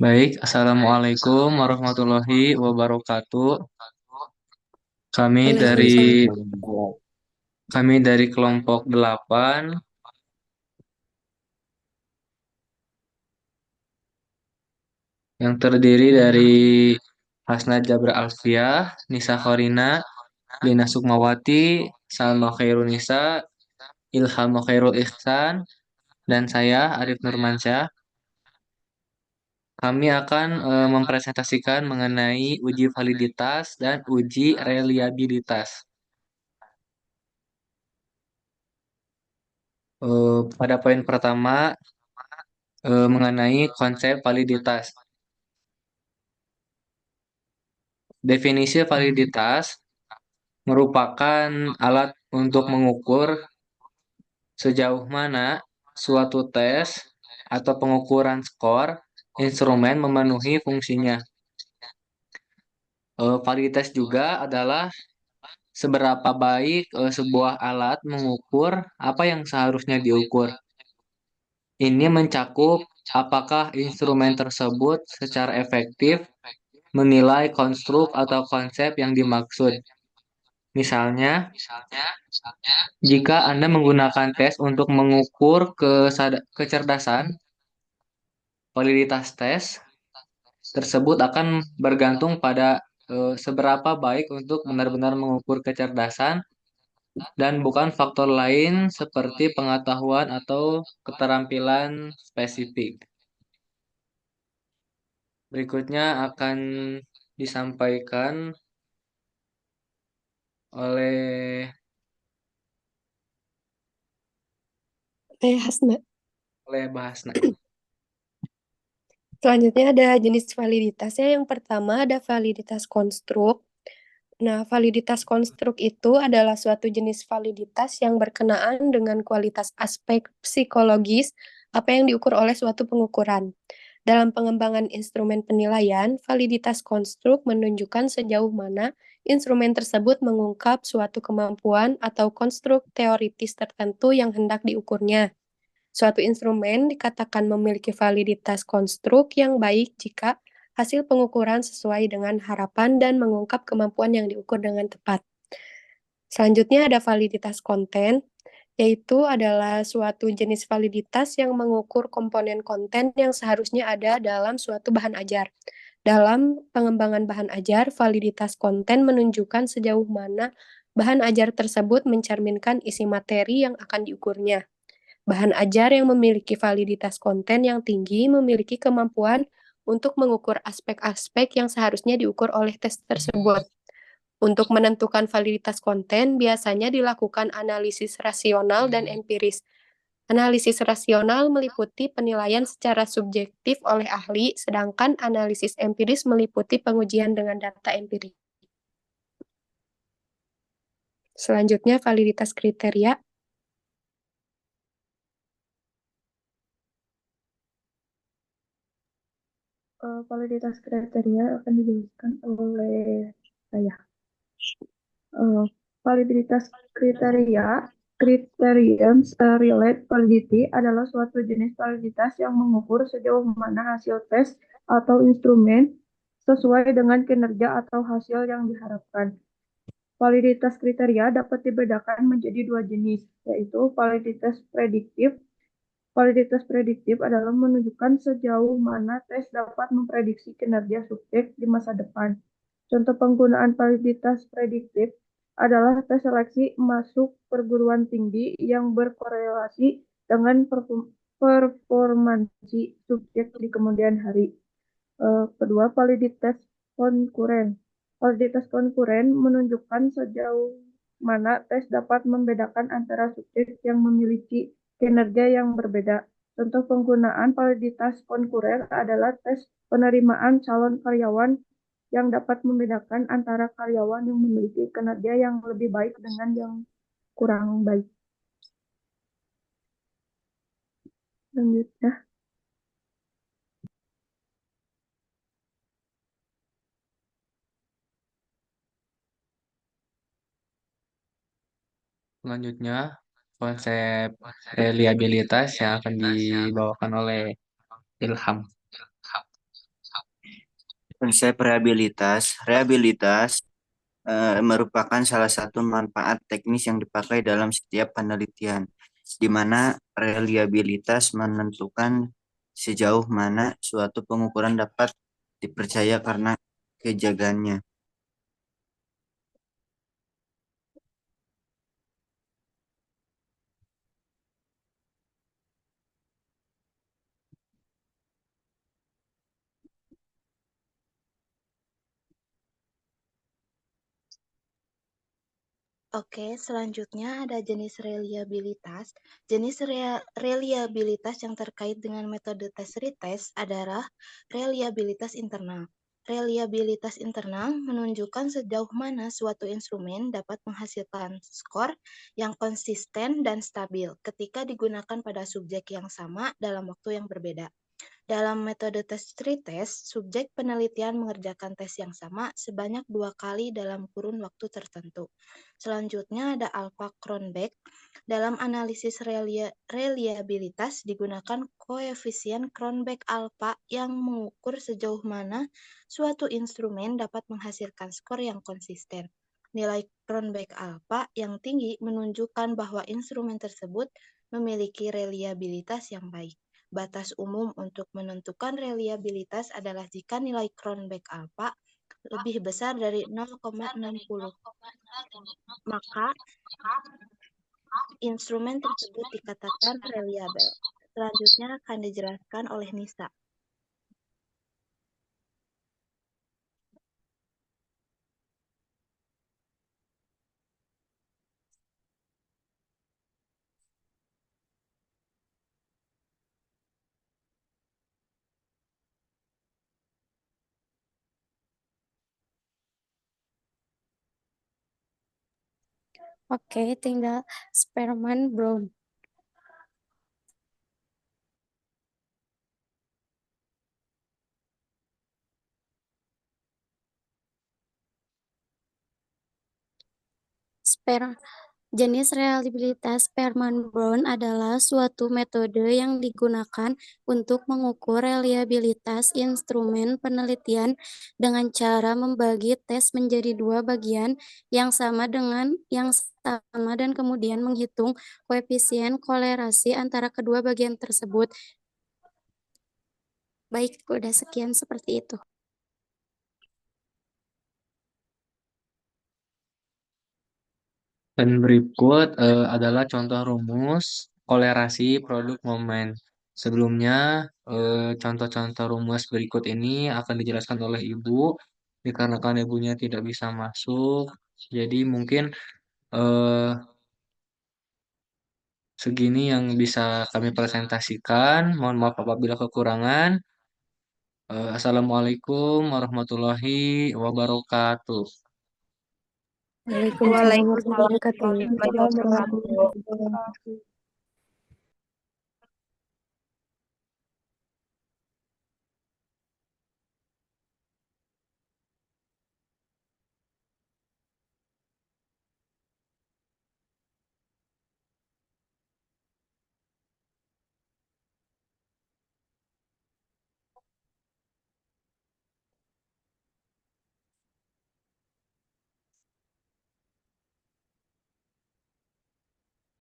Baik, Assalamualaikum warahmatullahi wabarakatuh. Kami dari Waalaikumsalam. kami dari kelompok 8 yang terdiri dari Hasna Jabra Alfiah, Nisa Khorina, Lina Sukmawati, Salma Khairunisa, Ilham Khairul Ihsan, dan saya Arif Nurmansyah. Kami akan mempresentasikan mengenai uji validitas dan uji reliabilitas. Pada poin pertama mengenai konsep validitas. Definisi validitas merupakan alat untuk mengukur sejauh mana suatu tes atau pengukuran skor instrumen memenuhi fungsinya. Validitas juga adalah seberapa baik sebuah alat mengukur apa yang seharusnya diukur. Ini mencakup apakah instrumen tersebut secara efektif menilai konstruk atau konsep yang dimaksud. Misalnya, jika Anda menggunakan tes untuk mengukur kecerdasan, validitas tes tersebut akan bergantung pada seberapa baik untuk benar-benar mengukur kecerdasan dan bukan faktor lain seperti pengetahuan atau keterampilan spesifik. Berikutnya akan disampaikan oleh Hasna. Bahasna. Selanjutnya ada jenis validitasnya. Yang pertama ada validitas konstruk. Nah, validitas konstruk itu adalah suatu jenis validitas yang berkenaan dengan kualitas aspek psikologis apa yang diukur oleh suatu pengukuran. Dalam pengembangan instrumen penilaian, validitas konstruk menunjukkan sejauh mana instrumen tersebut mengungkap suatu kemampuan atau konstruk teoritis tertentu yang hendak diukurnya. Suatu instrumen dikatakan memiliki validitas konstruk yang baik jika hasil pengukuran sesuai dengan harapan dan mengungkap kemampuan yang diukur dengan tepat. Selanjutnya ada validitas konten, yaitu adalah suatu jenis validitas yang mengukur komponen konten yang seharusnya ada dalam suatu bahan ajar. Dalam pengembangan bahan ajar, validitas konten menunjukkan sejauh mana bahan ajar tersebut mencerminkan isi materi yang akan diukurnya. Bahan ajar yang memiliki validitas konten yang tinggi memiliki kemampuan untuk mengukur aspek-aspek yang seharusnya diukur oleh tes tersebut. Untuk menentukan validitas konten, biasanya dilakukan analisis rasional dan empiris. Analisis rasional meliputi penilaian secara subjektif oleh ahli, sedangkan analisis empiris meliputi pengujian dengan data empirik. Selanjutnya, validitas kriteria. Validitas kriteria akan dijelaskan oleh saya. Uh, Validitas kriteria, criterions relate validity adalah suatu jenis validitas yang mengukur sejauh mana hasil tes atau instrumen sesuai dengan kinerja atau hasil yang diharapkan. Validitas kriteria dapat dibedakan menjadi dua jenis, yaitu validitas prediktif. Validitas prediktif adalah menunjukkan sejauh mana tes dapat memprediksi kinerja subjek di masa depan. Contoh penggunaan validitas prediktif adalah tes seleksi masuk perguruan tinggi yang berkorelasi dengan performansi subjek di kemudian hari. Kedua, validitas konkuren. Validitas konkuren menunjukkan sejauh mana tes dapat membedakan antara subjek yang memiliki kinerja yang berbeda. Contoh penggunaan validitas konkuren adalah tes penerimaan calon karyawan yang dapat membedakan antara karyawan yang memiliki kinerja yang lebih baik dengan yang kurang baik. Selanjutnya, Selanjutnya, konsep reliabilitas yang akan dibawakan oleh Ilham. Konsep rehabilitas. Rehabilitas merupakan salah satu manfaat teknis yang dipakai dalam setiap penelitian, di mana reliabilitas menentukan sejauh mana suatu pengukuran dapat dipercaya karena kejagaannya. Oke, selanjutnya ada jenis reliabilitas. Jenis reliabilitas yang terkait dengan metode tes retest adalah reliabilitas internal. Reliabilitas internal menunjukkan sejauh mana suatu instrumen dapat menghasilkan skor yang konsisten dan stabil ketika digunakan pada subjek yang sama dalam waktu yang berbeda. Dalam metode tes retest, subjek penelitian mengerjakan tes yang sama sebanyak 2 kali dalam kurun waktu tertentu. Selanjutnya ada alpha Cronbach. Dalam analisis reliabilitas digunakan koefisien Cronbach alpha yang mengukur sejauh mana suatu instrumen dapat menghasilkan skor yang konsisten. Nilai Cronbach alpha yang tinggi menunjukkan bahwa instrumen tersebut memiliki reliabilitas yang baik. Batas umum untuk menentukan reliabilitas adalah jika nilai Cronbach alpha lebih besar dari 0,60. Maka instrumen tersebut dikatakan reliable. Selanjutnya akan dijelaskan oleh Nisa. Oke, tinggal Sperman Brown. Jenis reliabilitas Sperman-Brown adalah suatu metode yang digunakan untuk mengukur reliabilitas instrumen penelitian dengan cara membagi tes menjadi 2 bagian yang sama dan kemudian menghitung koefisien kolerasi antara kedua bagian tersebut. Baik, udah sekian seperti itu. Dan berikut adalah contoh rumus kolerasi produk momen. Sebelumnya, contoh-contoh rumus berikut ini akan dijelaskan oleh Ibu, dikarenakan Ibunya tidak bisa masuk. Jadi mungkin eh, segini yang bisa kami presentasikan. Mohon maaf apabila kekurangan. Assalamualaikum warahmatullahi wabarakatuh. Waalaikumsalam warahmatullahi wabarakatuh.